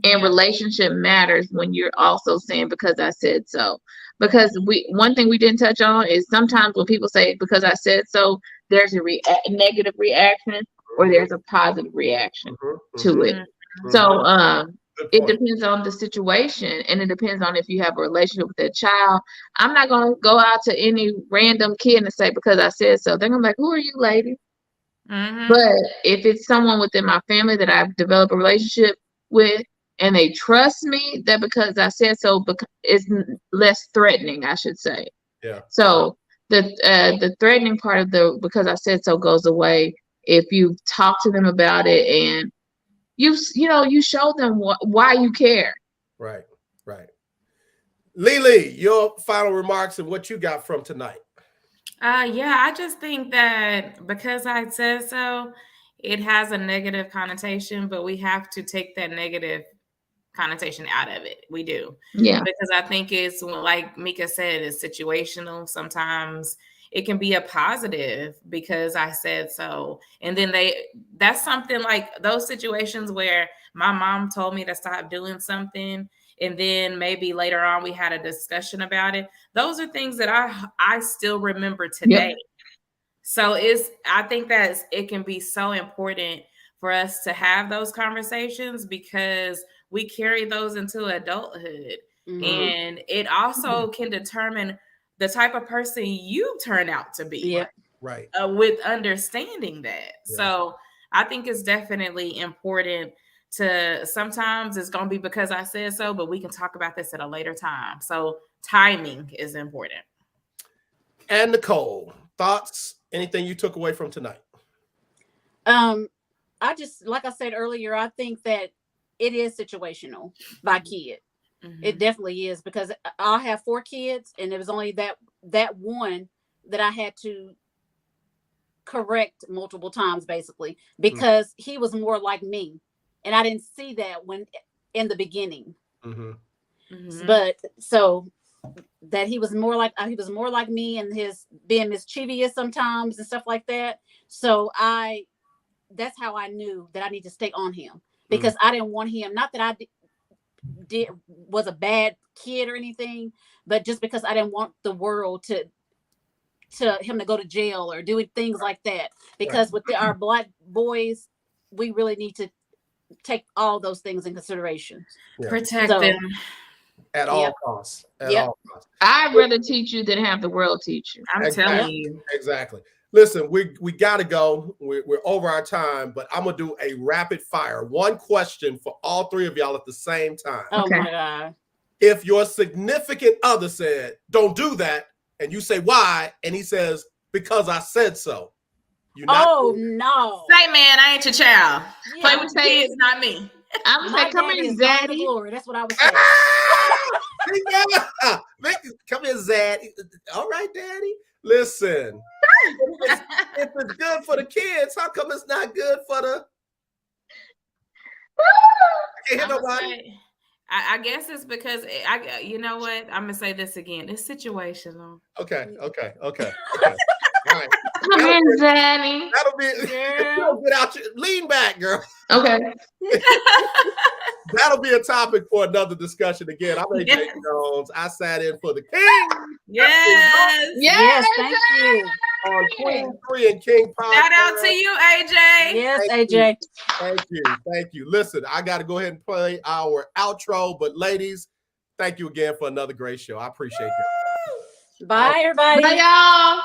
And relationship matters when you're also saying because I said so. Because one thing we didn't touch on is sometimes when people say because I said so, there's a negative reaction or there's a positive reaction to it. So it depends on the situation and it depends on if you have a relationship with that child. I'm not going to go out to any random kid and say because I said so. They're going to be like, who are you, lady? But if it's someone within my family that I've developed a relationship with, and they trust me, that because I said so, it's less threatening, I should say. Yeah. So the threatening part of the because I said so goes away if you talk to them about it and you show them why you care. Right. Lily, your final remarks and what you got from tonight. I just think that because I said so, it has a negative connotation, but we have to take that negative connotation out of it. We do. Yeah. Because I think it's like Mika said, it's situational. Sometimes it can be a positive because I said so. And then that's something like those situations where my mom told me to stop doing something. And then maybe later on we had a discussion about it. Those are things that I still remember today. Yep. So I think that it can be so important for us to have those conversations because we carry those into adulthood. And it also can determine the type of person you turn out to be. Yeah. Right. With understanding that. Yeah. So I think it's definitely important to sometimes it's going to be because I said so, but we can talk about this at a later time. So timing is important. And Nicole, thoughts, anything you took away from tonight? I just, like I said earlier, I think that it is situational by kid. It definitely is because I have 4 kids and it was only that one that I had to correct multiple times basically because he was more like me. And I didn't see that when in the beginning. Mhm. Mhm. But so that he was more like me and his being mischievous sometimes and stuff like that. So that's how I knew that I need to stay on him, because I didn't want him, not that I was a bad kid or anything, but just because I didn't want the world to him to go to jail or doing things like that, because with our Black boys, we really need to take all those things in consideration. Protect So- them. At all costs. At Yep. all costs. I'd rather teach you than have the world teach you. I'm Exactly. telling you. Exactly. Listen, we gotta go. We're over our time, but I'm gonna do a rapid fire. One question for all three of y'all at the same time. Oh Okay. my God. If your significant other said, "Don't do that," and you say why, and he says, "Because I said so," you not Oh no. Say, man, I ain't your child. Yeah, Play with kids, not me. I was my like, come daddy here, is gone to Zaddy. glory. That's what I was saying. Come here, Zad. All right, Daddy. Listen, if it's good for the kids, how come it's not good for the? I can't hear I'ma nobody. say- I guess it's because you know what? I'm gonna say this again. It's situational. Okay. All right. Come here, Zaddy. That'll be Girl. get out. Lean back, girl. Okay. That'll be a topic for another discussion. Again, I'm AJ Yes. Jones. I sat in for the King Yes. Yes, thank you. on Queen 3 and King Podcast. Shout out to you, AJ. Yes, Thank AJ. Thank you. Listen, I got to go ahead and play our outro, but ladies, thank you again for another great show. I appreciate it. Bye, everybody. Bye, y'all.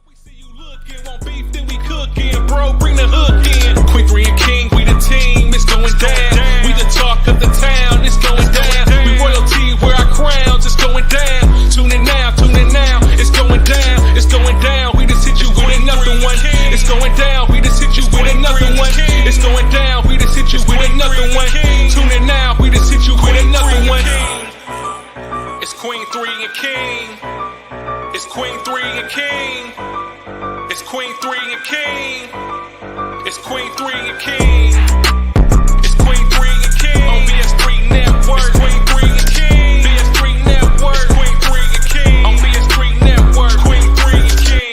We see you looking, want beef, then we cooking. Bro, bring the hook in. Queen 3 and King, we the team, it's going down. We the talk of the town, it's going down. We royalty, wear our crowns, it's going down. Tune in now, it's going down, it's going down. We just hit you with another one. It's going down, we just hit you with another one. It's going down, we just hit you with another one. Tune in now, we just hit you with another one. It's Queen 3 and King. It's Queen 3 and King. It's Queen 3 and King. It's Queen 3 and King.